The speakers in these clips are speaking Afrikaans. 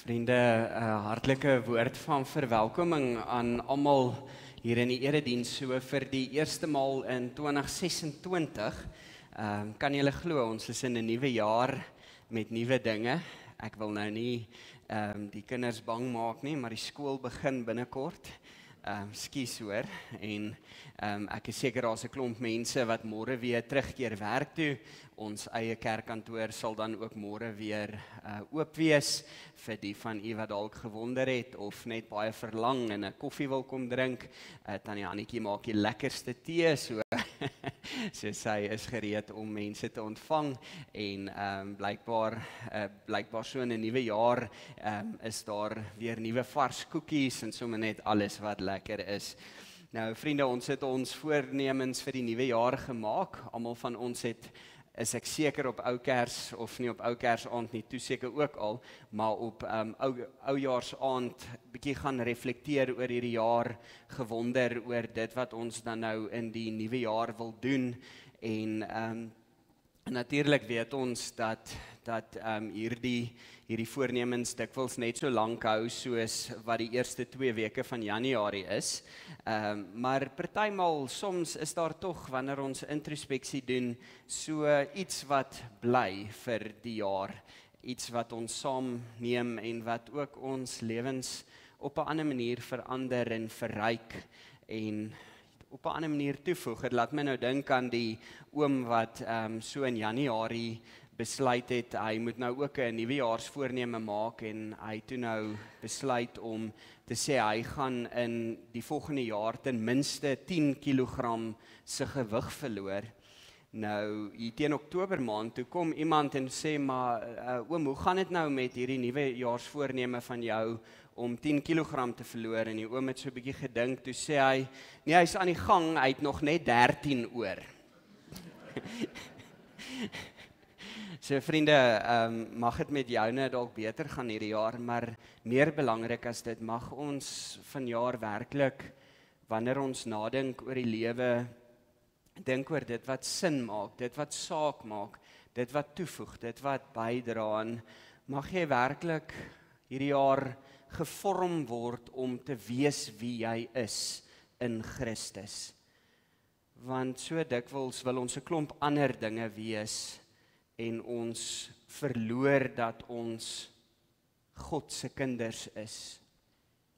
Vriende, hartlike woord van verwelkoming aan almal hier in die erediens. So vir die eerste maal in 2026, kan julle glo, ons is in 'n nuwe jaar met nuwe dinge. Ek wil nou nie die kinders bang maak nie, maar die skool begin binnekort. Skus hoor, en ek is seker daar's 'n klomp mense wat môre weer terugkeer werk toe. Ons eie kerkkantoor sal dan ook môre weer oop wees vir die van u wat dalk gewonder het of net baie verlang en 'n koffie wil kom drink. Tannie Hannetjie maak die lekkerste tee, so sy is gereed om mense te ontvang en blykbaar so in 'n nuwe jaar is daar weer nuwe vars koekies en sommer net alles wat lekker is. Nou vriende, ons het ons voornemens vir die nuwe jaar gemaak. Almal van ons is ek seker op Oukers of nie op Oukersaand nie, toe seker ook al, maar op Oujaarsaand bietjie gaan reflekteer oor hierdie jaar, gewonder oor dit wat ons dan nou in die nuwe jaar wil doen en natuurlik weet ons dat hierdie voornemens dikwels net so lank hou soos wat die eerste 2 weke van Januarie is. Maar partymal soms is daar tog, wanneer ons introspeksie doen, so iets wat bly vir die jaar, iets wat ons saamneem en wat ook ons lewens op 'n ander manier verander en verryk en op 'n ander manier toevoeg. Dit laat my nou dink aan die oom wat so in Januarie besluit het, hy moet nou ook 'n nuwejaarsvoorneme maak en hy toe nou besluit om te sê hy gaan in die volgende jaar ten minste 10 kg se gewig verloor. Nou, hier teen Oktober maand, toe kom iemand en sê, maar oom, hoe gaan dit nou met hierdie nuwejaarsvoorneme van jou om 10 kg te verloor? En die oom het so 'n bietjie gedink, toe sê hy, nee, hy's aan die gang, hy het nog net 13 oor. So vriende, mag dit met joune dalk beter gaan hierdie jaar, maar meer belangrik as dit, mag ons vanjaar werklik, wanneer ons nadink oor die lewe, dink oor dit wat sin maak, dit wat saak maak, dit wat toevoeg, dit wat bydra, en mag jy werklik hierdie jaar gevorm word om te wees wie jy is in Christus. Want so dikwels wil ons 'n klomp ander dinge wees en ons verloor dat ons God se kinders is.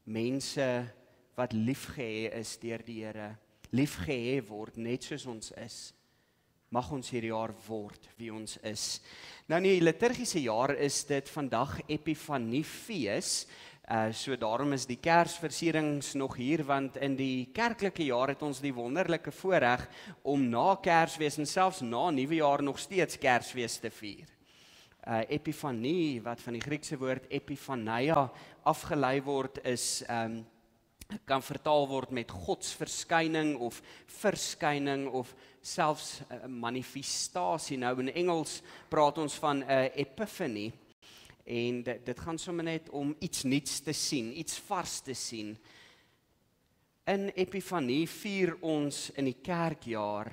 Mense wat liefgehê is deur die Here, liefgehê word net soos ons is. Mag ons hierdie jaar word wie ons is. Nou in die liturgiese jaar is dit vandag Epifaniefees. So daarom is die Kersversierings nog hier, want in die kerklike jaar het ons die wonderlike voorreg om na Kersfees en selfs na Nuwejaar nog steeds Kersfees te vier. Epifanie, wat van die Griekse woord epifania afgelei word, kan vertaal word met godsverskyning of verskyning of selfs manifestasie. Nou in Engels praat ons van 'n epiphany. En dit gaan sommer net om iets nuuts te sien, iets vars te sien. In Epifanie vier ons in die kerkjaar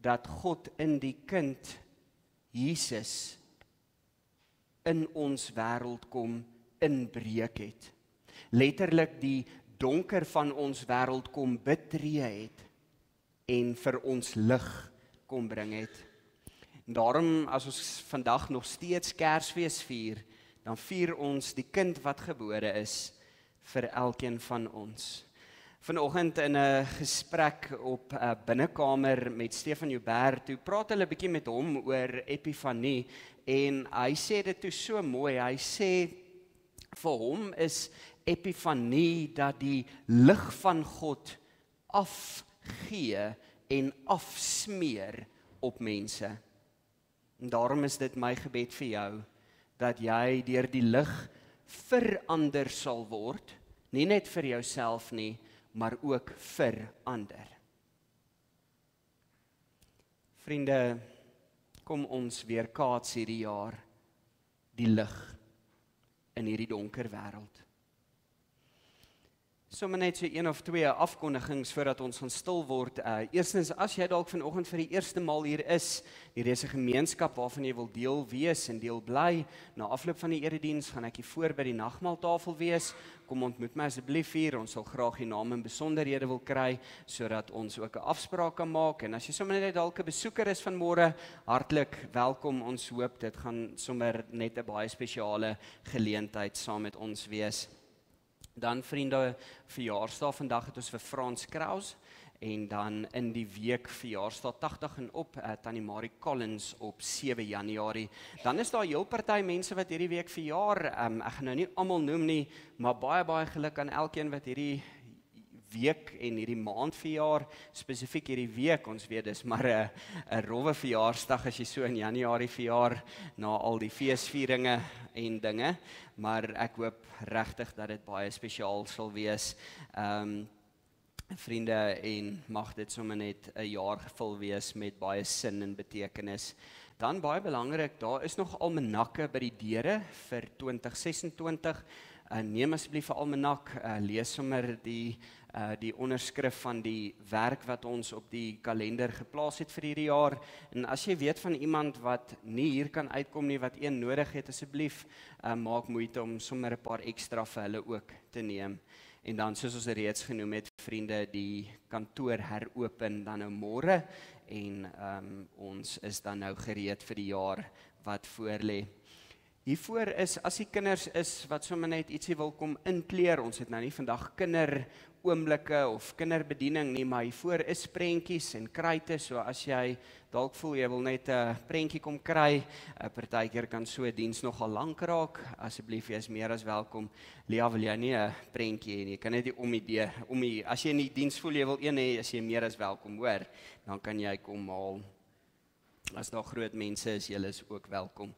dat God in die kind Jesus in ons wêreld kom inbreek het. Letterlik die donker van ons wêreld kom betree het en vir ons lig kom bring het. En daarom, as ons vandag nog steeds Kersfees vier, dan vier ons die kind wat gebore is vir elkeen van ons. Vanoggend in 'n gesprek op 'n binnekamer met Stefan Joubert, toe praat hulle 'n bietjie met hom oor Epifanie en hy sê dit toe so mooi. Hy sê vir hom is Epifanie dat die lig van God afgee en afsmeer op mense. En daarom is dit my gebed vir jou, dat jy deur die lig verander sal word, nie net vir jouself nie, maar ook vir ander. Vriende, kom ons weerkaats hierdie jaar die lig in hierdie donker wêreld. Sommige net so een of twee afkondigings voordat ons gaan stil word. Eerstens, as jy dalk vanoggend vir die eerste maal hier is, hier is 'n gemeenskap waarvan jy wil deel wees en deel bly. Na afloop van die erediens gaan ek hier voor by die nagmaaltafel wees. Kom ontmoet my asseblief hier. Ons sal graag die naam en besonderhede wil kry sodat ons ook 'n afspraak kan maak. En as jy sommer net dalk 'n besoeker is vanmôre, hartlik welkom. Ons hoop dit gaan sommer net 'n baie spesiale geleentheid saam met ons wees. Dan vriende, verjaarsdag vandag het ons vir Frans Kraus en dan in die week verjaarsdag 80 en op Tannie Marie Collins op 7 Januarie. Dan is daar 'n heel party mense wat hierdie week verjaar. Ek gaan nou nie almal noem nie, maar baie geluk aan elkeen wat hierdie week en hierdie maand verjaar, spesifiek hierdie week. Ons weet dis maar 'n rowwe verjaarsdag as jy so in Januarie verjaar na al die feesvieringe en dinge, maar ek hoop regtig dat dit baie spesiaal sal wees. Vriende, en mag dit sommer net 'n jaar gevul wees met baie sin en betekenis. Dan baie belangrik, daar is nog almanakke by die deure vir 2026. Neem asseblief 'n almanak, lees sommer die onderskrif van die werk wat ons op die kalender geplaas het vir hierdie jaar. En as jy weet van iemand wat nie hier kan uitkom nie, wat een nodig het, asseblief maak moeite om sommer 'n paar ekstra vir hulle ook te neem. En dan, soos ons reeds genoem het, vriende, die kantoor heropen dan nou môre en ons is dan nou gereed vir die jaar wat voorlê. Hiervoor is, as die kinders is wat sommer net ietsie wil kom inkleer, ons het nou nie vandag kinderoomblikke of kinderbediening nie, maar hiervoor is prentjies en kruite, so as jy dalk voel jy wil net 'n prentjie kom kry, partykeer kan so 'n diens nogal lank raak, asseblief jy is meer as welkom. Lia, wil jy nie 'n prentjie hê nie, jy kan net as jy in die diens voel jy wil een hê, as jy meer as welkom, hoor, dan kan jy kom haal. As daar groot mense is, julle is ook welkom.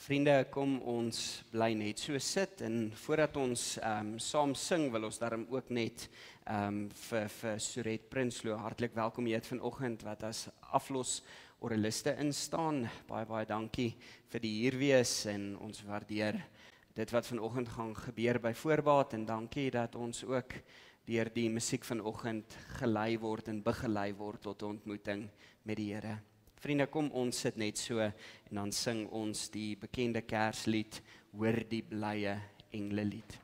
Vriende, kom ons bly net so sit en voordat ons saam sing, wil ons daarom ook net vir Suret Prinsloo hartlik welkom jy het vanoggend wat as aflos oraliste instaan. Baie dankie vir die hier wees en ons waardeer dit wat vanoggend gaan gebeur by voorbaat en dankie dat ons ook deur die musiek vanoggend gelei word en begelei word tot 'n ontmoeting met die Here. Vriende, kom ons sit net so en dan sing ons die bekende Kerslied, Hoor die blye englelied.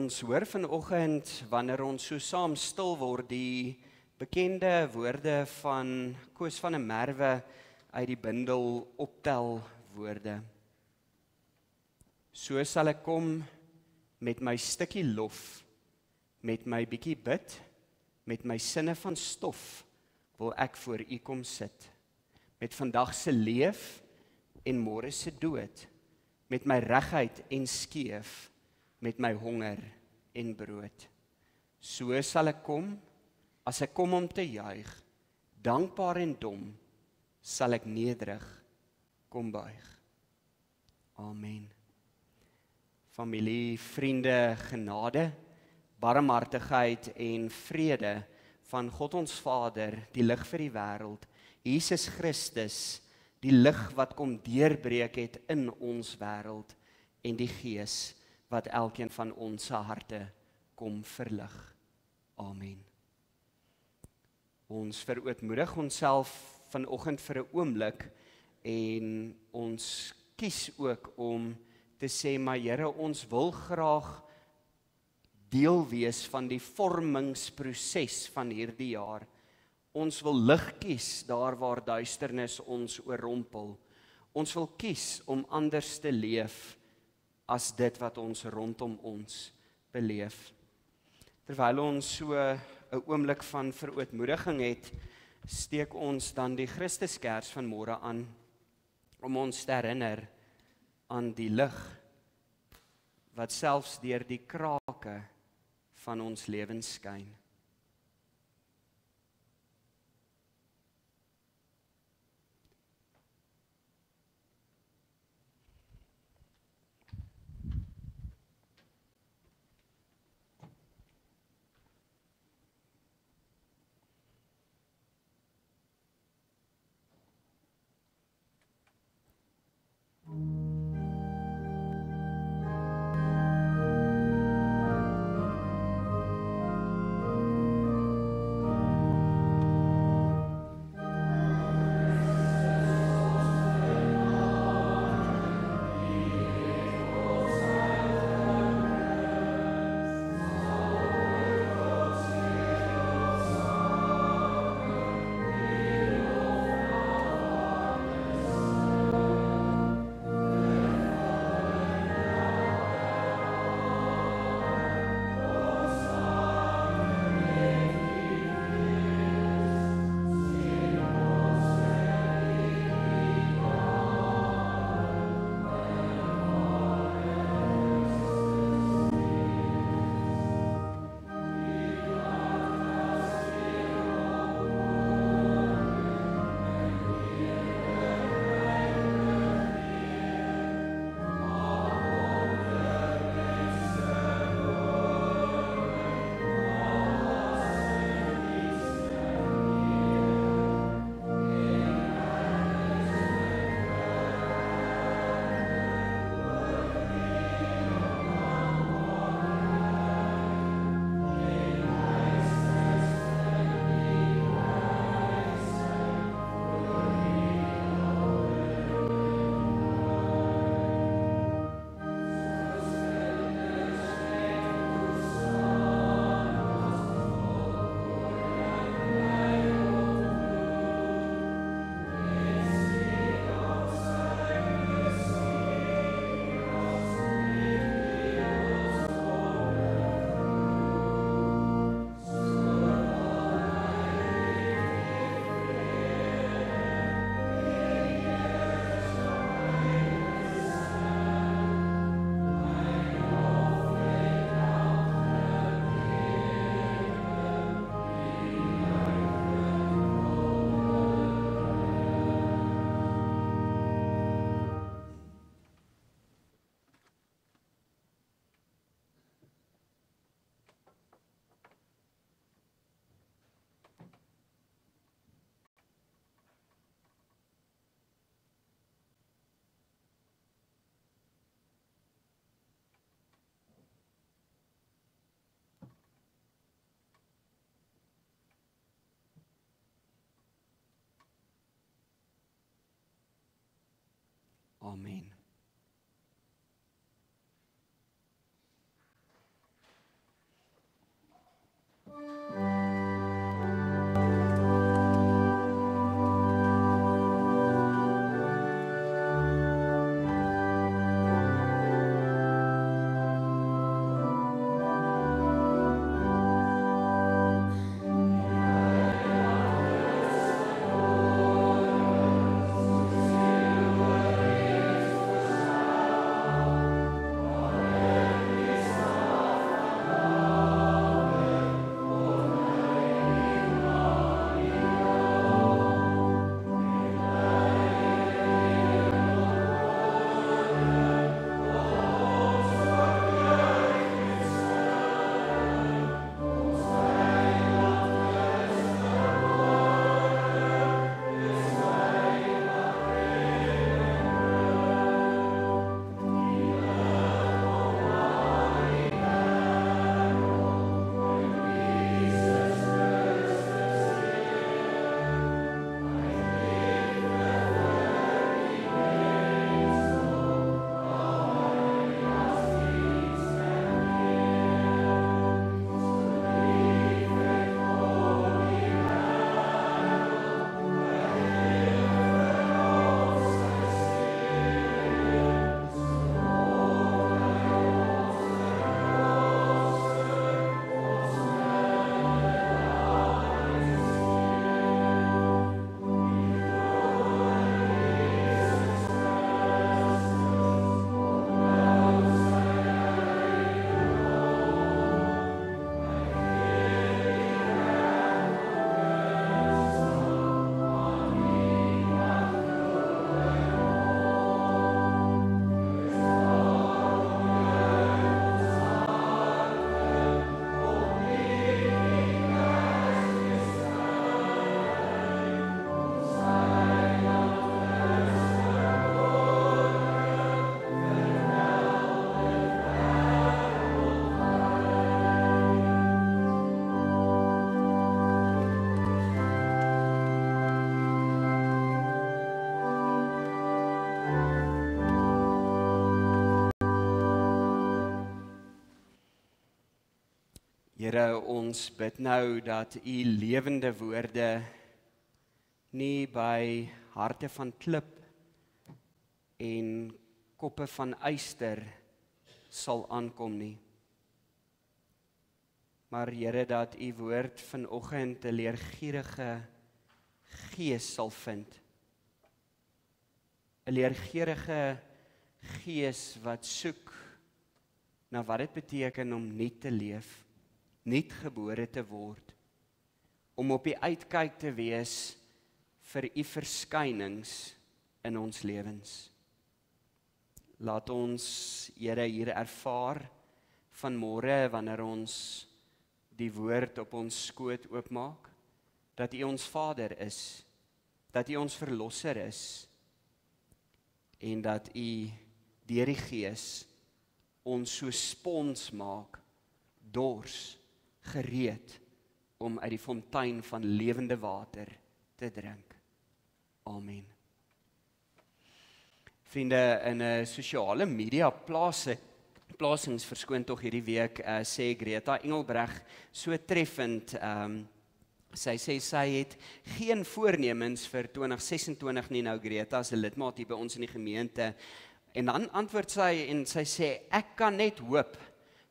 Ons hoor vanoggend wanneer ons so saam stil word die bekende woorde van Koos van der Merwe uit die bundel Optel woorde. So sal ek kom met my stukkie lof, met my bietjie bid, met my sinne van stof wil ek voor U kom sit. Met vandag se leef en môre se dood, met my regheid en skeef, met my honger en brood. So sal ek kom, as ek kom om te juig, dankbaar en dom, sal ek nederig kom buig. Amen. Familie, vriende, genade, barmhartigheid en vrede van God ons Vader, die lig vir die wêreld, Jesus Christus, die lig wat kom deurbreek het in ons wêreld, en die Gees wat elkeen van ons se harte kom verlig. Amen. Ons verootmoedig onsself vanoggend vir 'n oomblik en ons kies ook om te sê, maar Here, ons wil graag deel wees van die vormingsproses van hierdie jaar. Ons wil lig kies daar waar duisternis ons oorrompel. Ons wil kies om anders te leef as dit wat ons rondom ons beleef. Terwyl ons so 'n oomblik van verootmoediging het, steek ons dan die Christuskers van môre aan om ons te herinner aan die lig wat selfs deur die krake van ons lewens skyn. Amen. Here, ons bid nou dat u lewende woorde nie by harte van klip en koppe van yster sal aankom nie. Maar Here, dat u woord vanoggend 'n leergierige gees sal vind. 'n Leergierige gees wat soek na wat dit beteken om nuut te leef, nuut gebore te word, om op die uitkyk te wees vir u verskynings in ons lewens. Laat ons, Here, hier ervaar vanmôre wanneer ons die woord op ons skoot oopmaak, dat u ons Vader is, dat u ons verlosser is, en dat u deur die Gees ons so spons maak, dors, gereed, om uit die fontein van lewende water te drink. Amen. Vriende, in 'n sosiale media plasings verskoon tog hierdie week, sê Greta Engelbreg so treffend, sy sê sy het geen voornemens vir 2026 nie. Nou Greta is 'n lidmaat hier by ons in die gemeente, en dan antwoord sy en sy sê, ek kan net hoop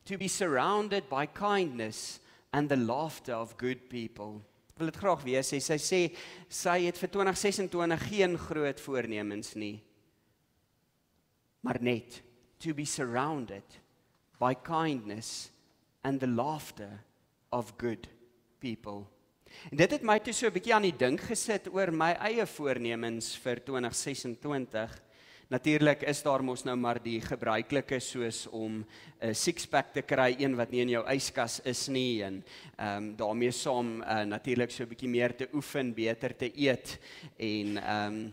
to be surrounded by kindness and the laughter of good people. Ek wil dit graag weer sê, sy sê sy het vir 2026 geen groot voornemens nie, maar net to be surrounded by kindness and the laughter of good people. En dit het my toe so 'n bietjie aan die dink gesit oor my eie voornemens vir 2026. Natuurlik is daar mos nou maar die gebruikelike, soos om 'n six-pack te kry, een wat nie in jou yskas is nie, en daarmee saam natuurlik so 'n bietjie meer te oefen, beter te eet, en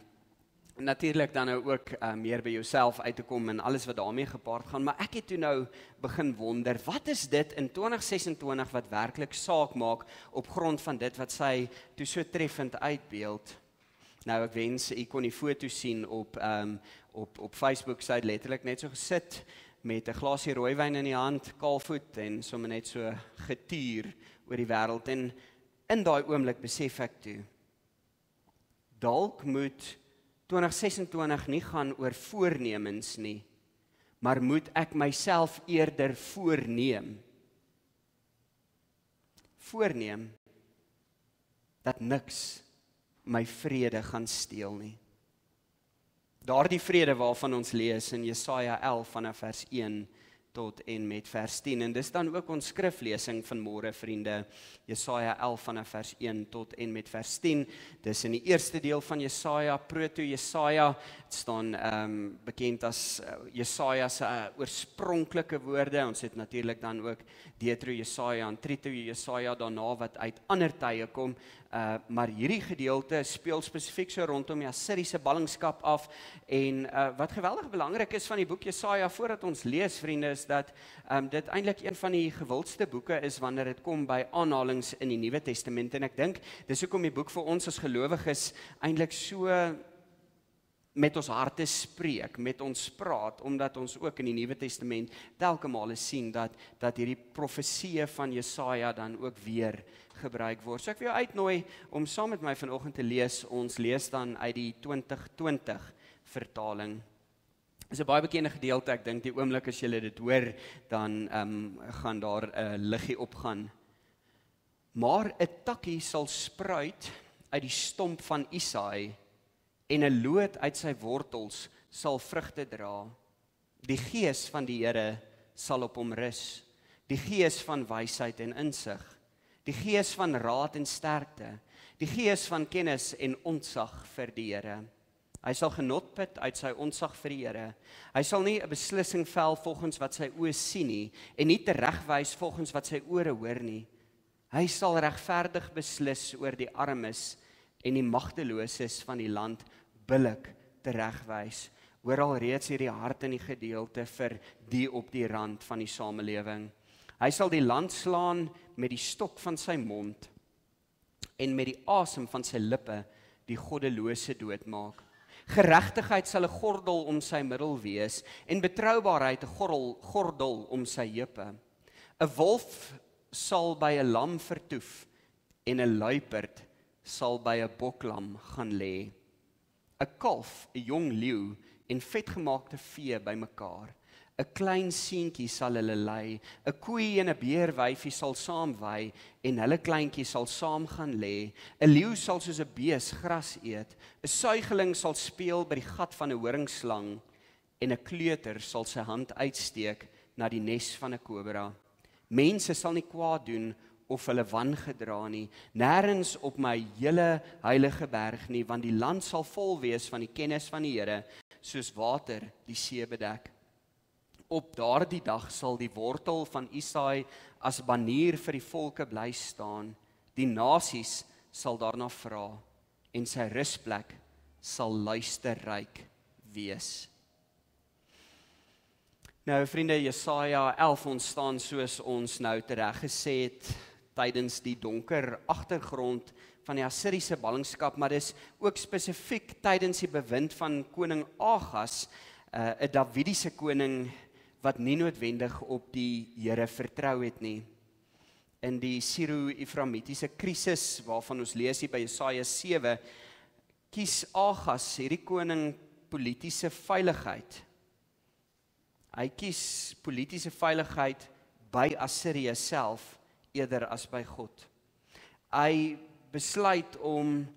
natuurlik dan nou ook meer by jouself uit te kom en alles wat daarmee gepaard gaan. Maar ek het toe nou begin wonder, wat is dit in 2026 wat werklik saak maak op grond van dit wat sy toe so treffend uitbeeld? Nou ek wens u kon die foto sien op Facebook. Sy het letterlik net so gesit met 'n glasie rooiwyn in die hand, kaalvoet, en sommer net so getuur oor die wêreld. En in daai oomblik besef ek toe, dalk moet 2026 nie gaan oor voornemens nie, maar moet ek myself eerder voorneem dat niks my vrede gaan steel nie. Daardie vrede waarvan ons lees in Jesaja 11 vanaf vers 1 tot en met vers 10. En dis dan ook ons skriflesing van môre, vriende. Jesaja 11 vanaf vers 1 tot en met vers 10. Dis in die eerste deel van Jesaja, proto-Jesaja. Het staan bekend as Jesaja se oorspronklike woorde. Ons het natuurlik dan ook Deutero-Jesaja en Trito-Jesaja daarna wat uit ander tye kom. Maar hierdie gedeelte speel spesifiek so rondom die Assiriese ballingskap af. En wat geweldig belangrik is van die boek Jesaja, voordat ons lees, vriende, is dat dit eintlik een van die gewildste boeke is wanneer dit kom by aanhalings in die Nuwe Testament. En ek dink, dis hoekom die boek vir ons as gelowiges eintlik so met ons harte spreek, met ons praat, omdat ons ook in die Nuwe Testament telke male sien dat hierdie profeseë van Jesaja dan ook weer gebruik word. So ek wil jou uitnooi om saam met my vanoggend te lees. Ons lees dan uit die 2020 vertaling. Dit is 'n baie bekende gedeelte. Ek dink die oomblik as julle dit hoor, dan gaan daar 'n liggie opgaan. Maar 'n takkie sal spruit uit die stomp van Isaai, en 'n loot uit sy wortels sal vrugte dra. Die gees van die Here sal op hom rus, die gees van wysheid en insig, die gees van raad en sterkte, die gees van kennis en ontzag vir die Here. Hy sal genot put uit sy ontzag vir die Here. Hy sal nie 'n beslissing vel volgens wat sy oë sien nie, en nie teregwys volgens wat sy ore hoor nie. Hy sal regverdig beslis oor die armes en die magteloses van die land billik teregwys. Hoor al reeds hierdie hart in die gedeelte vir die op die rand van die samelewing. Hy sal die land slaan met die stok van sy mond, en met die asem van sy lippe die goddelose doodmaak. Geregtigheid sal 'n gordel om sy middel wees, en betroubaarheid 'n gordel om sy heupe. 'n wolf sal by 'n lam vertoef en 'n luiperd sal by 'n boklam gaan lê. 'n Kalf, 'n jong leeu en vetgemaakte vee bymekaar. 'n Klein seentjie sal hulle lei, 'n koei en 'n beerwyfie sal saam wei en hulle kleintjie sal saam gaan lê. 'n Leeu sal soos 'n bees gras eet, 'n suigeling sal speel by die gat van 'n horingslang en 'n kleuter sal sy hand uitsteek na die nes van 'n kobra. Mense sal nie kwaad doen of hulle wangedra nie, nêrens op my hele heilige berg nie, want die land sal vol wees van die kennis van die Here, soos water die see bedek. Op daardie dag sal die wortel van Isaai as banier vir die volke bly staan. Die nasies sal daarna vra en sy rusplek sal luisterryk wees. Nou vriende, Jesaja 11 ontstaan soos ons nou tereg gesê het tydens die donker agtergrond van die Assiriese ballingskap, maar dis ook spesifiek tydens die bewind van koning Agas, 'n Davidiese koning wat nie noodwendig op die Here vertrou het nie. In die Siro-Efraimitiese krisis waarvan ons lees hier by Jesaja 7, kies Agas, hierdie koning, politiese veiligheid. Hy kies politiese veiligheid by Assirië self eerder as by God. Hy besluit om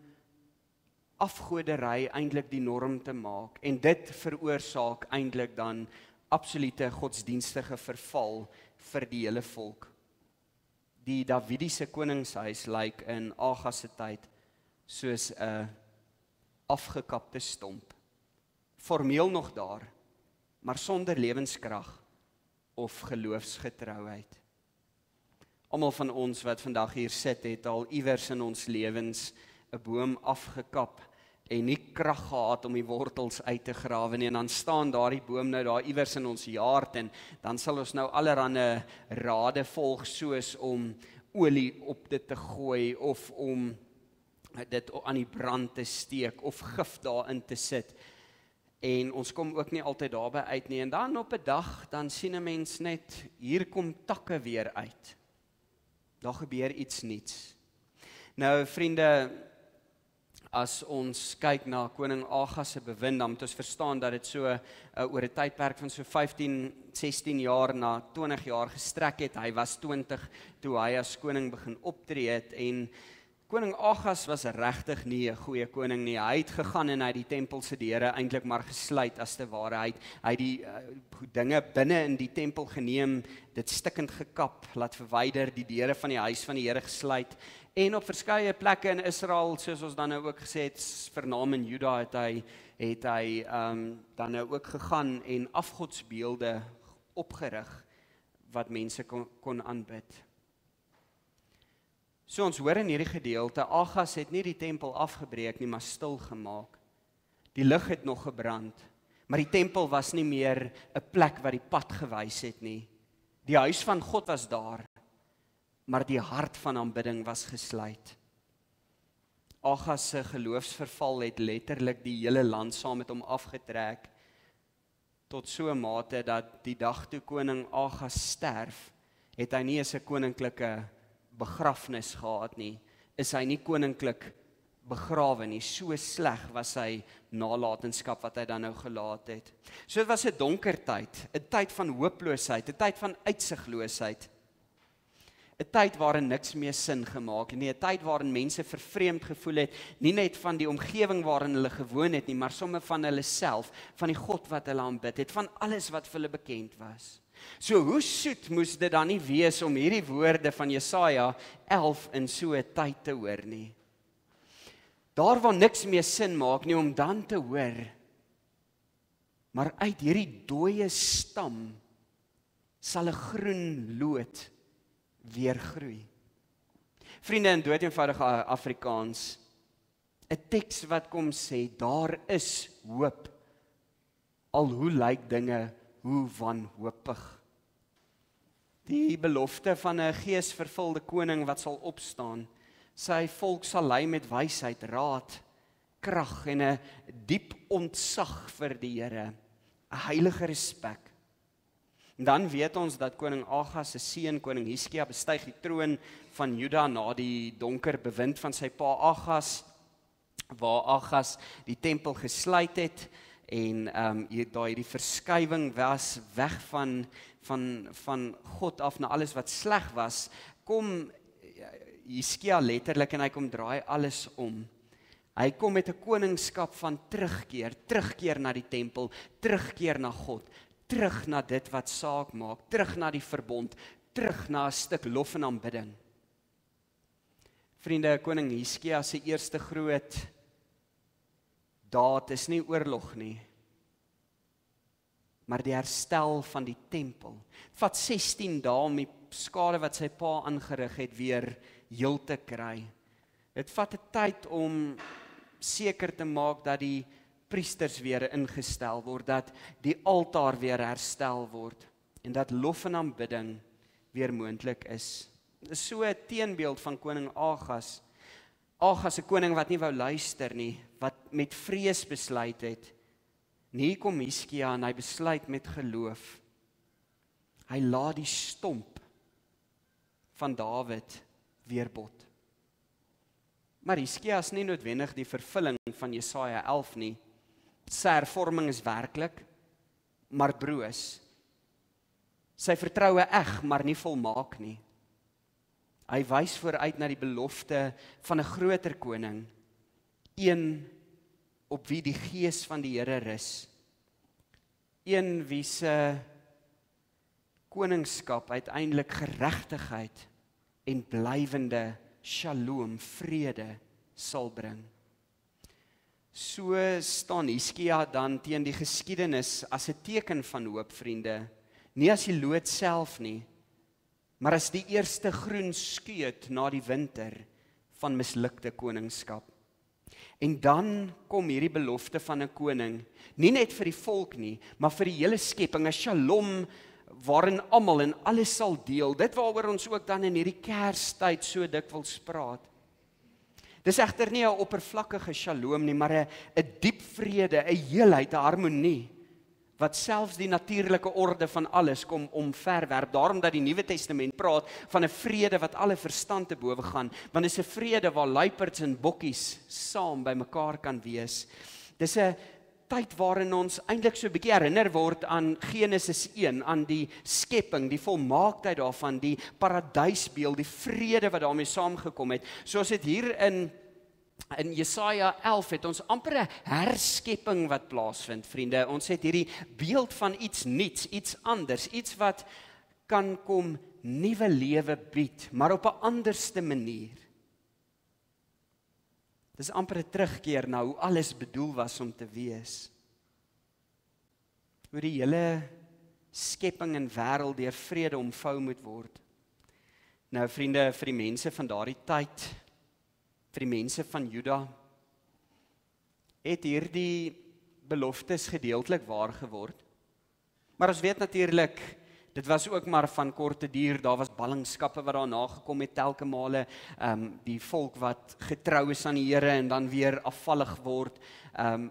afgoderry eintlik die norm te maak en dit veroorsaak eintlik dan absolute godsdienstige verval vir die hele volk. Die Davidiese koningshuis lyk in Agas se tyd soos 'n afgekapte stomp. Formeel nog daar, maar sonder lewenskrag of geloofsgetrouheid. Almal van ons wat vandag hier sit, het al iewers in ons lewens 'n boom afgekap en nie krag gehad om die wortels uit te grawe nie, en dan staan daardie boom nou daar iewers in ons yard, en dan sal ons nou allerhande rade volg, soos om olie op dit te gooi, of om dit aan die brand te steek, of gif daarin te sit, en ons kom ook nie altyd daarby uit nie, en dan op 'n dag, dan sien 'n mens net, hier kom takke weer uit, daar gebeur iets niets. Nou vriende, as ons kyk na koning Agas se bewind, dan moet ons verstaan dat dit so oor 'n tydperk van so 15, 16 jaar na 20 jaar gestrek het. Hy was 20 toe hy as koning begin optree het, en koning Agas was regtig nie 'n goeie koning nie. Hy het gegaan en hy het die tempel se deure eintlik maar gesluit as te ware. Hy het die dinge binne in die tempel geneem, dit stikkend gekap, laat verwyder, die deure van die huis van die Here gesluit. En op verskeie plekke in Israel, soos ons dan nou ook gesê het, vernaam in Juda, het hy dan nou ook gegaan en afgodsbeelde opgerig wat mense kon aanbid. So ons hoor in hierdie gedeelte, Agas het nie die tempel afgebreek nie, maar stil gemaak. Die lig het nog gebrand, maar die tempel was nie meer 'n plek wat die pad gewys het nie. Die huis van God was daar, maar die hart van aanbidding was gesluit. Agas se geloofsverval het letterlik die hele land saam met hom afgetrek, tot so 'n mate dat die dag toe koning Agas sterf, het hy nie eens 'n koninklike begrafnis gehad nie, is hy nie koninklik begrawe nie, so sleg was sy nalatenskap wat hy dan nou gelaat het. So dit was 'n donker tyd, 'n tyd van hooploosheid, 'n tyd van uitsigloosheid, 'n tyd waarin niks meer sin gemaak het nie, 'n tyd waarin mense vervreemd gevoel het, nie net van die omgewing waarin hulle gewoon het nie, maar sommer van hulle self, van die God wat hulle aanbid het, van alles wat vir hulle bekend was. So hoe soet moes dit dan nie wees om hierdie woorde van Jesaja 11 in so 'n tyd te hoor nie. Daar waar niks meer sin maak nie, om dan te hoor, maar uit hierdie dooie stam sal 'n groen loot weer groei. Vriende, in doeteenvoudige Afrikaans, 'n teks wat kom sê, daar is hoop, al hoe lyk dinge hoe wanhoopig. Die belofte van 'n geesvervulde koning wat sal opstaan, sy volk sal lei met wysheid, raad, krag en 'n diep ontzag vir die Here, 'n heilige respek. En dan weet ons dat koning Agas se seun, koning Hiskia, bestyg die troon van Juda na die donker bewind van sy pa Agas, waar Agas die tempel gesluit het, en daar die verskywing was, weg van God af na alles wat sleg was, kom Hiskia letterlik en hy kom draai alles om. Hy kom met 'n koningskap van terugkeer na die tempel, terugkeer na God, terug na dit wat saak maak, terug na die verbond, terug na 'n stuk lof en aanbidding. Vriende, koning Hiskia se eerste groot daad is nie oorlog nie, maar die herstel van die tempel. Het vat 16 dae om die skade wat sy pa aangerig het weer heel te kry. Dit vat 'n tyd om seker te maak dat die priesters weer ingestel word, dat die altaar weer herstel word en dat lof en aanbidding weer moontlik is. Dit is so 'n teenbeeld van koning Agas. Agas 'n koning wat nie wou luister nie, wat met vrees besluit het. En hier kom Hiskia en hy besluit met geloof. Hy laat die stomp van Dawid weer bot. Maar Hiskia is nie noodwendig die vervulling van Jesaja 11 nie. Sy hervorming is werklik, maar broos. Sy vertroue eg, maar nie volmaak nie. Hy wys vooruit na die belofte van 'n groter koning, een op wie die gees van die Here rus, een wie se koningskap uiteindelik geregtigheid en blywende shalom, vrede sal bring. So staan Hiskia dan teen die geskiedenis as 'n teken van hoop, vriende, nie as die lood self nie, maar as die eerste groen skeut na die winter van mislukte koningskap. En dan kom hierdie belofte van 'n koning, nie net vir die volk nie, maar vir die hele skepping, 'n shalom waarin almal en alles sal deel. Dit waaroor ons ook dan in hierdie Kerstyd so dikwels praat. Dis egter nie 'n oppervlakkige shalom nie, maar 'n diep vrede, 'n heelheid, 'n harmonie, wat selfs die natuurlike orde van alles kom omverwerp. Daarom dat die Nuwe Testament praat van 'n vrede wat alle verstand te bowe gaan, want dis 'n vrede waar luiperds en bokkies saam by mekaar kan wees. Dis 'n tyd waarin ons eintlik so 'n bietjie herinner word aan Genesis 1, aan die skepping, die volmaaktheid daarvan, die paradysbeeld, die vrede wat daarmee saamgekom het. Soos dit hier in Jesaja 11 het ons amper 'n herskepping wat plaasvind, vriende. Ons het hierdie beeld van iets nuuts, iets anders, iets wat kan kom nuwe lewe bied, maar op 'n anderste manier. Dis amper 'n terugkeer na hoe alles bedoel was om te wees. Hoe die hele skepping en wêreld deur vrede omvou moet word. Nou vriende, vir die mense van daardie tyd, vir die mense van Juda, het hierdie beloftes gedeeltelik waar geword. Maar ons weet natuurlik, dit was ook maar van korte duur, daar was ballingskappe wat daarna gekom het, telke male, die volk wat getrou is aan die Here en dan weer afvallig word,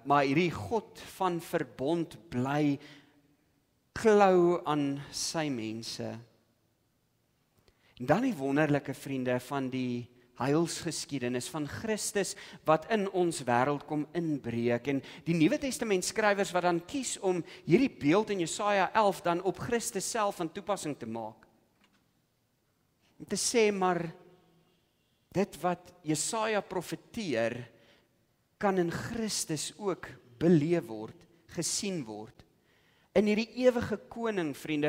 maar hierdie God van verbond bly klou aan sy mense. En dan die wonderlike, vriende, van die heilsgeskiedenis van Christus wat in ons wêreld kom inbreek, en die Nuwe Testament skrywers wat dan kies om hierdie beeld in Jesaja 11 dan op Christus self in toepassing te maak. Om te sê, maar dit wat Jesaja profeteer, kan in Christus ook beleef word, gesien word. In hierdie ewige koning, vriende,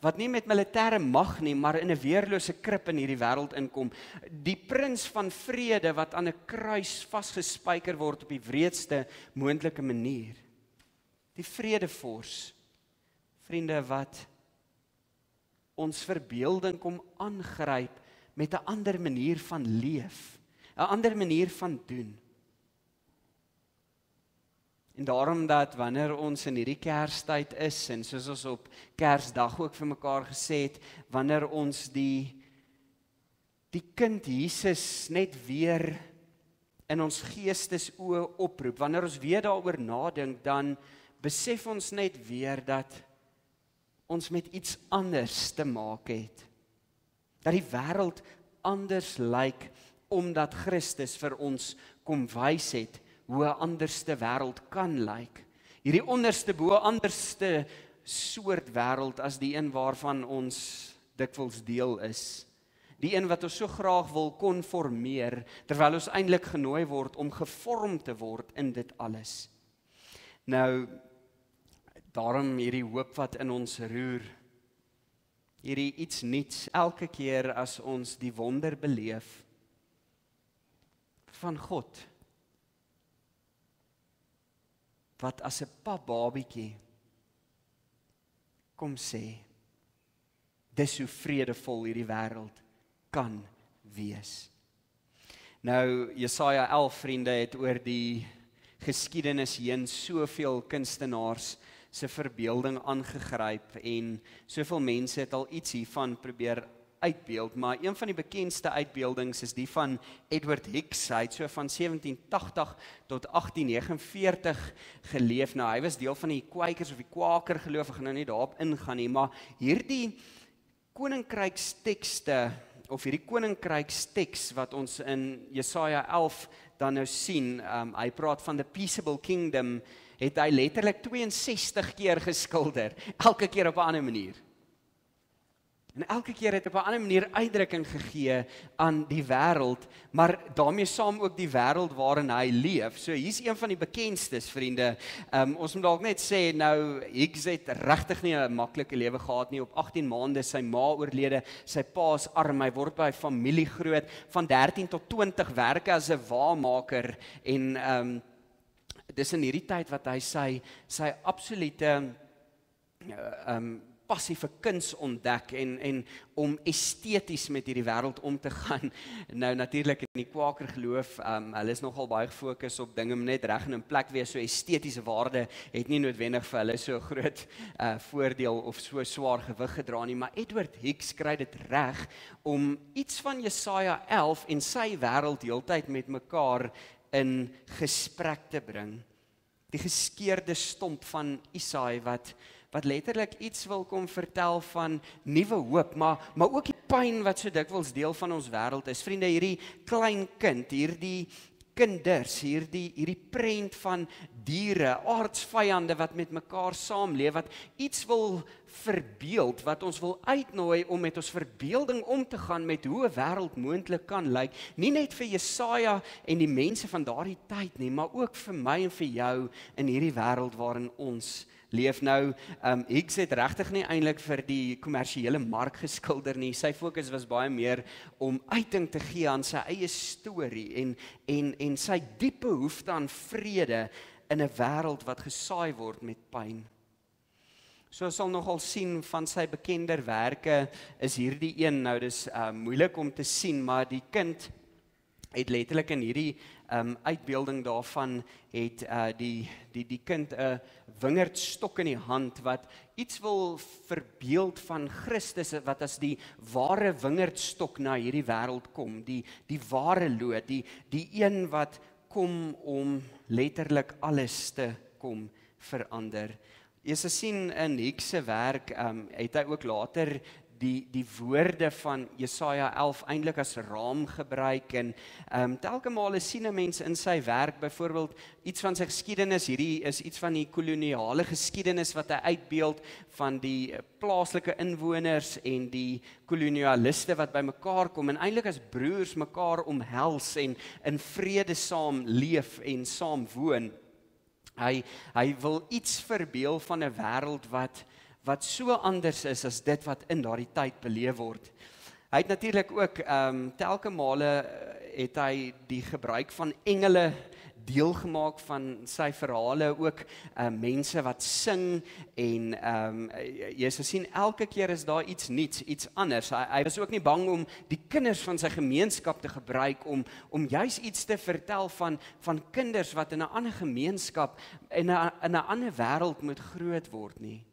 wat nie met militêre mag nie, maar in 'n weerlose krib in hierdie wêreld inkom. Die prins van vrede wat aan 'n kruis vasgespijker word op die wreedste moontlike manier. Die vredevors, vriende, wat ons verbeelding kom aangryp met 'n ander manier van leef, 'n ander manier van doen. En daarom dat wanneer ons in hierdie Kerstyd is, en soos ons op Kersdag ook vir mekaar gesê het, wanneer ons die kind Jesus net weer in ons geestesoë oproep, wanneer ons weer daaroor nadink, dan besef ons net weer dat ons met iets anders te maak het. Dat die wêreld anders lyk omdat Christus vir ons kom wys het hoe 'n anderste wêreld kan lyk. Hierdie onderste bo anderste soort wêreld as die een waarvan ons dikwels deel is. Die een wat ons so graag wil konformeer, terwyl ons eintlik genooi word om gevorm te word in dit alles. Nou, daarom hierdie hoop wat in ons roer, hierdie iets nuuts, elke keer as ons die wonder beleef van God, wat as 'n papbabietjie kom sê, dis hoe vredevol hierdie wêreld kan wees. Nou, Jesaja 11 vriende het oor die geskiedenis heen soveel kunstenaars se verbeelding aangegryp en soveel mense het al iets hiervan probeer uitbeeld, maar een van die bekendste uitbeeldings is die van Edward Hicks. Hy het so van 1780 tot 1849 geleef. Nou, hy was deel van die Quakers of die Quaker geloof, ek gaan nou nie daarop ingaan nie, maar hierdie koninkrykstekste of hierdie koninkryksteks wat ons in Jesaja 11 dan nou sien, hy praat van the peaceable kingdom, het hy letterlik 62 keer geskilder, elke keer op 'n ander manier. En elke keer het op 'n ander manier uitdrukking gegee aan die wêreld, maar daarmee saam ook die wêreld waarin hy leef. So hier's een van die bekendstes, vriende. Ons moet dalk net sê, nou, Hicks het regtig nie 'n maklike lewe gehad nie. Op 18 maande sy ma oorlede, sy pa is arm, hy word by 'n familie groot, van 13 tot 20 werke as 'n waamaker en dis in hierdie tyd wat hy sy absolute passie vir kuns ontdek en om esteties met hierdie wêreld om te gaan. Nou natuurlik in die Quaker geloof, hulle is nogal baie gefokus op dinge net reg in 'n plek wees, so estetiese waarde het nie noodwendig vir hulle so groot voordeel of so swaar gewig gedra nie, maar Edward Hicks kry dit reg om iets van Jesaja 11 en sy wêreld heeltyd met mekaar in gesprek te bring. Die geskeurde stomp van Isaai wat letterlik iets wil kom vertel van nuwe hoop, maar ook die pyn wat so dikwels deel van ons wêreld is. Vriende, hierdie klein kind, hierdie kinders, hierdie prent van diere, aardsvyande wat met mekaar saamleef, wat iets wil verbeeld, wat ons wil uitnooi om met ons verbeelding om te gaan met hoe 'n wêreld moontlik kan lyk, nie net vir Jesaja en die mense van daardie tyd nie, maar ook vir my en vir jou in hierdie wêreld waarin ons leef. Nou, Hicks het regtig nie eintlik vir die kommersiële mark geskilder nie. Sy fokus was baie meer om uiting te gee aan sy eie storie en sy diepe behoefte aan vrede in 'n wêreld wat gesaai word met pyn. So ons sal nogal sien van sy bekender werke is hierdie een. Nou, dis moeilik om te sien, maar die kind het letterlik in hierdie uitbeelding daarvan het die kind 'n wingerdstok in die hand wat iets wil verbeeld van Christus wat as die ware wingerdstok na hierdie wêreld kom, die ware loot, die een wat kom om letterlik alles te kom verander. Jy sal sien in Hicks se werk het hy ook later die woorde van Jesaja 11 eintlik as raam gebruik en telke male sien 'n mens in sy werk byvoorbeeld iets van sy geskiedenis. Hierdie is iets van die koloniale geskiedenis wat hy uitbeeld van die plaaslike inwoners en die kolonialiste wat bymekaar kom en eintlik as broers mekaar omhels en in vrede saam leef en saam woon. Hy wil iets verbeel van 'n wêreld wat so anders is as dit wat in daardie tyd beleef word. Hy het natuurlik ook telke male het hy die gebruik van engele deel gemaak van sy verhale, ook mense wat sing en jy sal sien elke keer is daar iets nuuts, iets anders. Hy was ook nie bang om die kinders van sy gemeenskap te gebruik om juis iets te vertel van kinders wat in 'n ander gemeenskap in 'n ander wêreld moet groot word nie.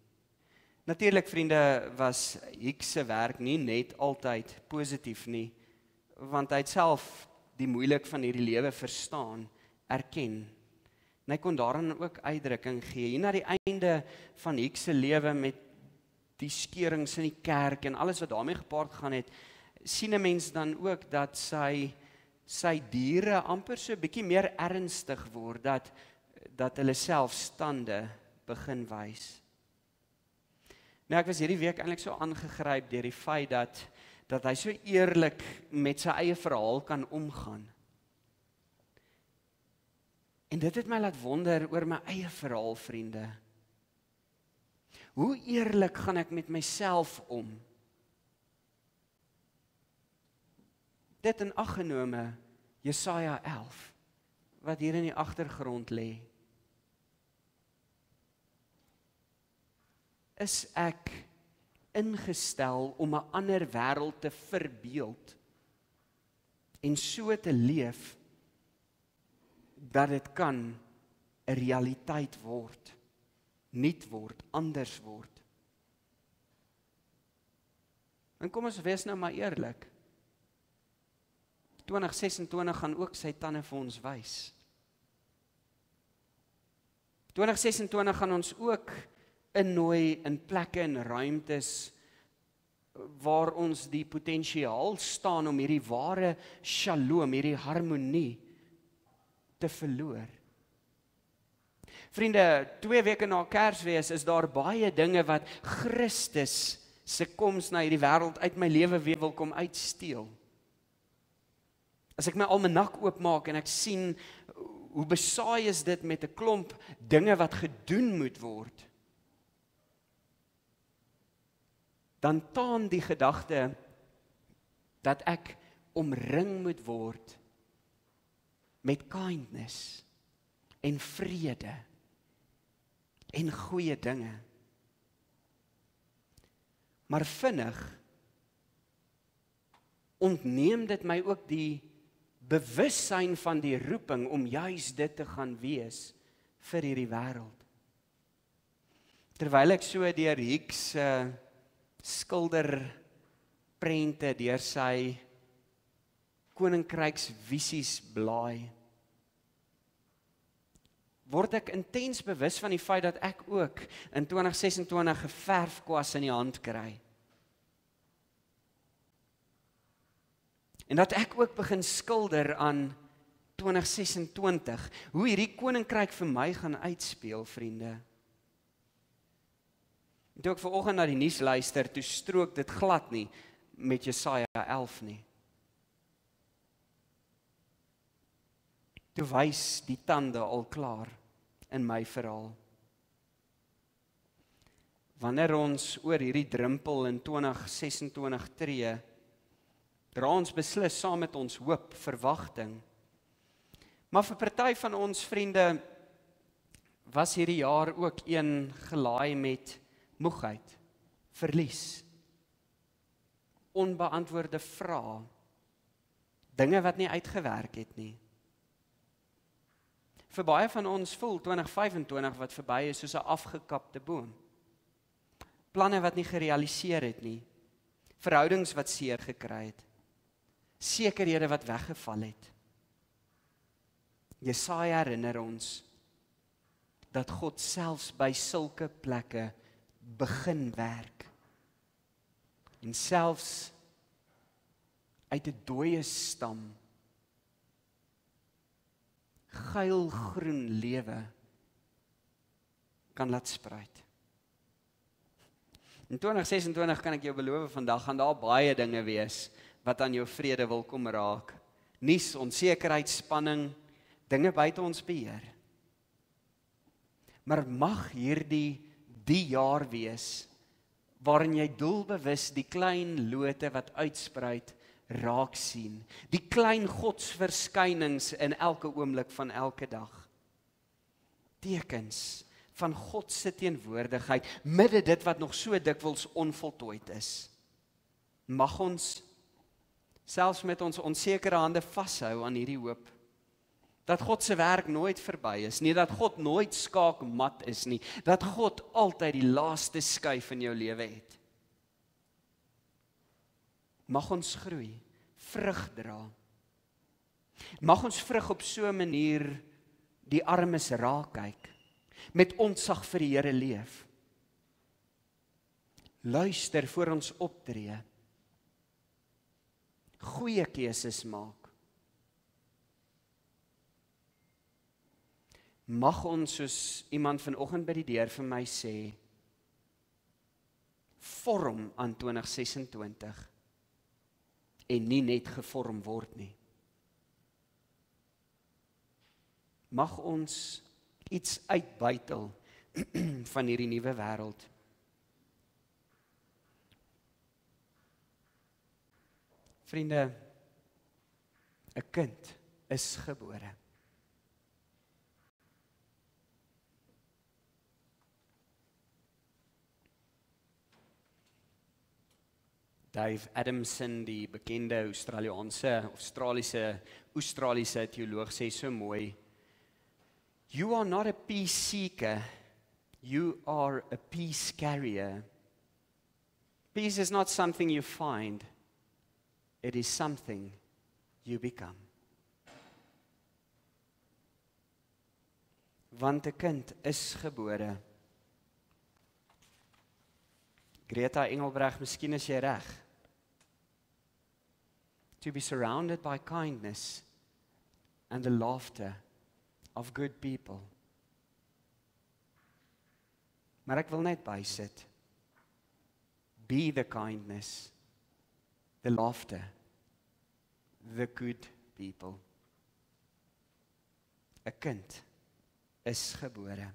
Natuurlik vriende, was Hicks se werk nie net altyd positief nie, want hy het self die moeilik van hierdie lewe verstaan, erken. En hy kon daarin ook uitdrukking gee. Hier na die einde van Hicks se lewe met die skeurings in die kerk en alles wat daarmee gepaard gaan het, sien 'n mens dan ook dat sy diere amper so 'n bietjie meer ernstig word, dat hulle selfstande begin wys. Nou, ek was hierdie week eintlik so aangegryp deur die feit dat hy so eerlik met sy eie verhaal kan omgaan. En dit het my laat wonder oor my eie verhaal, vriende. Hoe eerlik gaan ek met myself om? Dit in ag genome Jesaja 11, wat hier in die agtergrond lê. Is ek ingestel om 'n ander wêreld te verbeeld en so te leef dat dit kan 'n realiteit word, nuut word, anders word? En kom ons wees nou maar eerlik. 2026 gaan ook sy tande vir ons wys. 2026 gaan ons ook innooi in plekke en ruimtes waar ons die potensiaal staan om hierdie ware shalom, hierdie harmonie te verloor. Vriende, 2 weke na Kersfees is daar baie dinge wat Christus se koms na hierdie wêreld uit my lewe weer wil kom uitsteel. As ek my almanak oopmaak en ek sien hoe besaai is dit met 'n klomp dinge wat gedoen moet word, dan taan die gedagte dat ek omring moet word met kindness en vrede en goeie dinge. Maar vinnig ontneem dit my ook die bewussyn van die roeping om juis dit te gaan wees vir hierdie wêreld. Terwyl ek so deur Hicks skilderprente deur sy koninkryksvisies blaai, word ek intens bewus van die feit dat ek ook in 2026 'n verfkwas in die hand kry. En dat ek ook begin skilder aan 2026, hoe hierdie koninkryk vir my gaan uitspeel, vriende. En toe ek vanoggend na die nuus luister, toe strook dit glad nie met Jesaja 11 nie. Toe wys die tande al klaar in my verhaal. Wanneer ons oor hierdie drempel in 2026 tree, dra ons beslis saam met ons hoop, verwagting. Maar vir party van ons vriende was hierdie jaar ook een gelaai met moegheid, verlies, onbeantwoorde vrae, dinge wat nie uitgewerk het nie. Vir baie van ons voel 2025 wat verby is soos 'n afgekapte boom. Planne wat nie gerealiseer het nie, verhoudings wat seer gekry het, sekerhede wat weggeval het. Jesaja herinner ons dat God selfs by sulke plekke begin werk. En selfs uit 'n dooie stam geilgroen lewe kan laat spruit. In 2026 kan ek jou beloof, vandag gaan daar baie dinge wees wat aan jou vrede wil kom raak. Nuus, onsekerheid, spanning, dinge buite ons beheer. Maar mag hierdie die jaar wees waarin jy doelbewus die klein lote wat uitspruit raak sien. Die klein godsverskynings in elke oomblik van elke dag. Tekens van God se teenwoordigheid midde dit wat nog so dikwels onvoltooid is. Mag ons selfs met ons onsekere hande vashou aan hierdie hoop. Dat God se werk nooit verby is nie, dat God nooit skaakmat is nie, dat God altyd die laaste skuif in jou lewe het. Mag ons groei, vrug dra. Mag ons vrug op so 'n manier die armes raak kyk, met ontzag vir die Here leef. Luister voor ons optree. Goeie keuses maak. Mag ons, soos iemand vanoggend by die deur vir my sê, vorm aan 2026 en nie net gevorm word nie. Mag ons iets uitbuitel van hierdie nuwe wêreld. Vriende, 'n kind is gebore. Dave Adamson, die bekende Australiese teoloog, sê so mooi, "You are not a peace seeker, you are a peace carrier. Peace is not something you find, it is something you become." Want 'n kind is gebore. Greta Engelbreg, miskien is jy reg. To be surrounded by kindness and the laughter of good people. Maar ek wil net bysit. Be the kindness, the laughter, the good people. 'n Kind is gebore.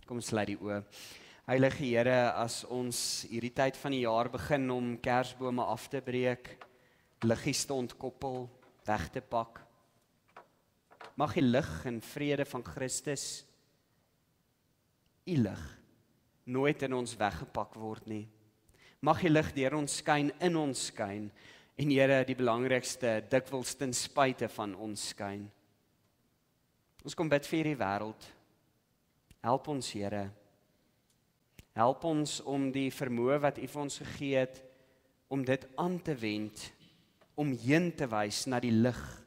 Kom ons sluit die oë. Heilige Here, as ons hierdie tyd van die jaar begin om kersbome af te breek, liggies te ontkoppel, weg te pak, mag die lig en vrede van Christus, u lig, nooit in ons weggepak word nie. Mag die lig deur ons skyn, in ons skyn, en Here, die belangrikste, dikwels ten spyte van ons skyn. Ons kom bid vir hierdie wêreld. Help ons, Here. Help ons om die vermoë wat U vir ons gegee het, om dit aan te wend, om heen te wys na die lig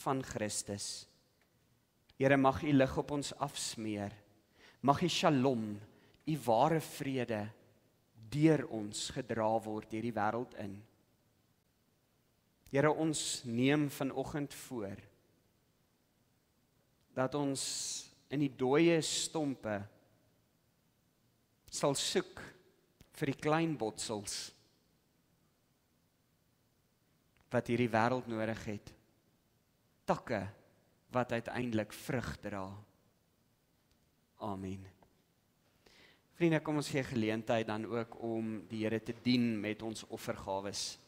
van Christus. Here, mag U lig op ons afsmeer. Mag U Shalom, U ware vrede, deur ons gedra word hierdie wêreld in. Here, ons neem vanoggend voor, dat ons in die dooie stompe sal soek vir die klein botsels wat hierdie wêreld nodig het. Takke wat uiteindelik vrug dra. Amen. Vriende, kom ons gee geleentheid dan ook om die Here te dien met ons offergawes.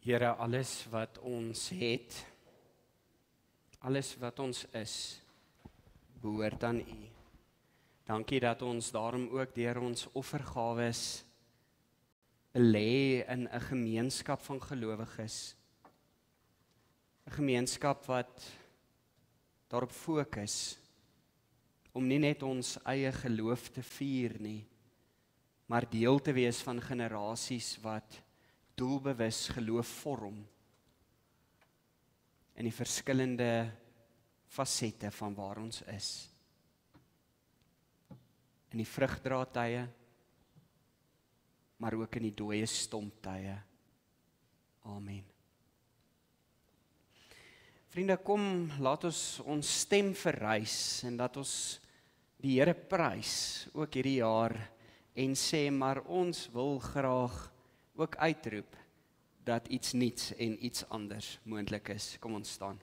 Here, alles wat ons het, alles wat ons is, behoort aan U. Dankie dat ons daarom ook deur ons offergawes belê in 'n gemeenskap van gelowiges. 'n Gemeenskap wat daarop fokus om nie net ons eie geloof te vier nie, maar deel te wees van generasies wat doelbewus geloof vorm in die verskillende fasette van waar ons is. In die vrugdraadtye, maar ook in die dooie stomptye. Amen. Vriende, kom, laat ons stem verrys en dat ons die Here prys, ook hierdie jaar, en sê, maar ons wil graag ook uitroep dat iets nuuts en iets anders moontlik is. Kom ons staan.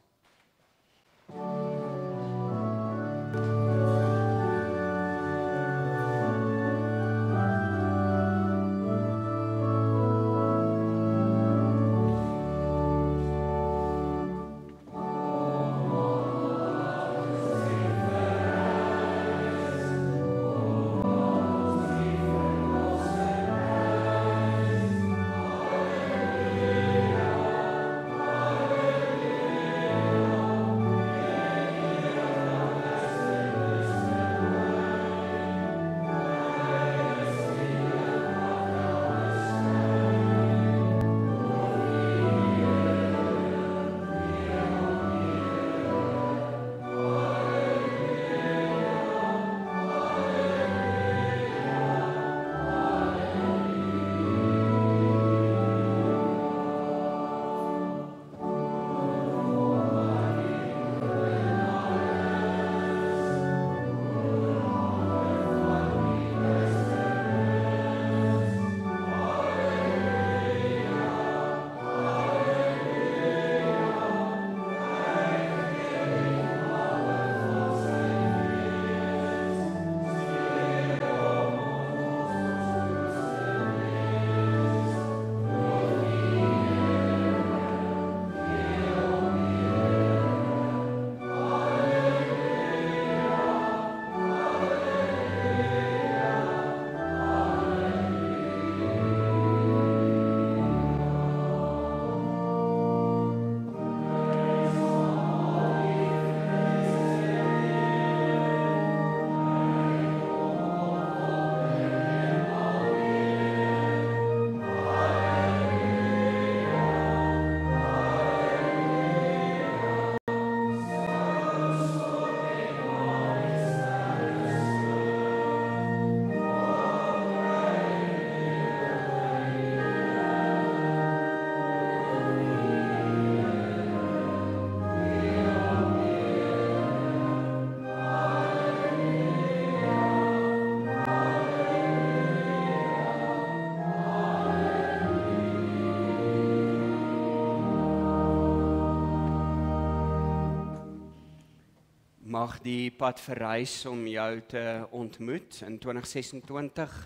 Mag die pad verrys om jou te ontmoet in 2026.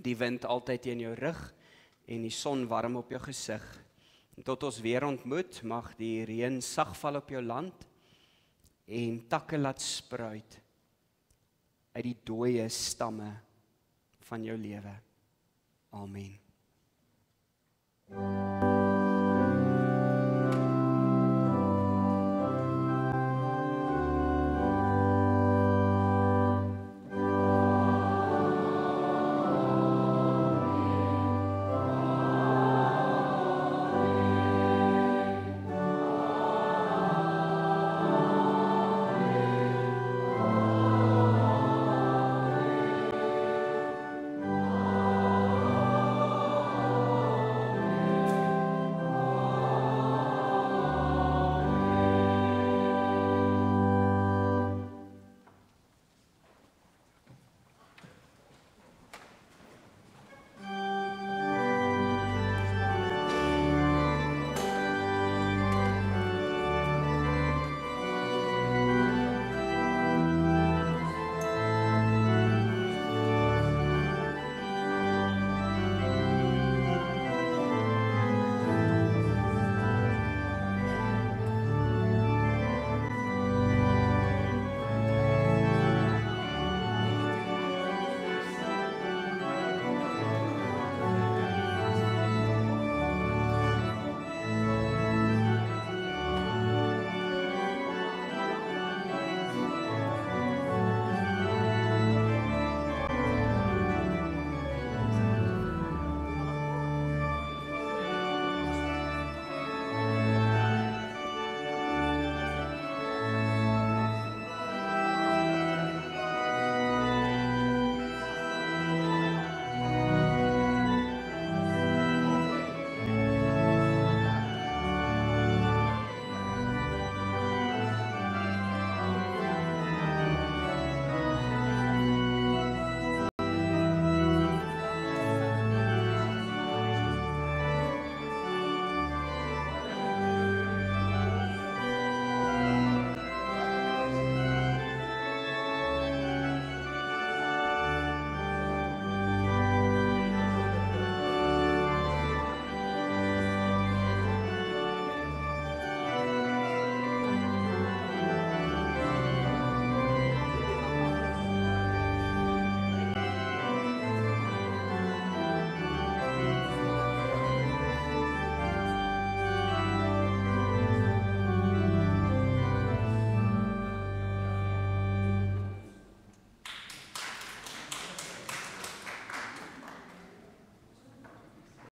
Die wind altyd teen jou rug en die son warm op jou gesig. En tot ons weer ontmoet, mag die reën sag val op jou land en takke laat spruit uit die dooie stamme van jou lewe. Amen.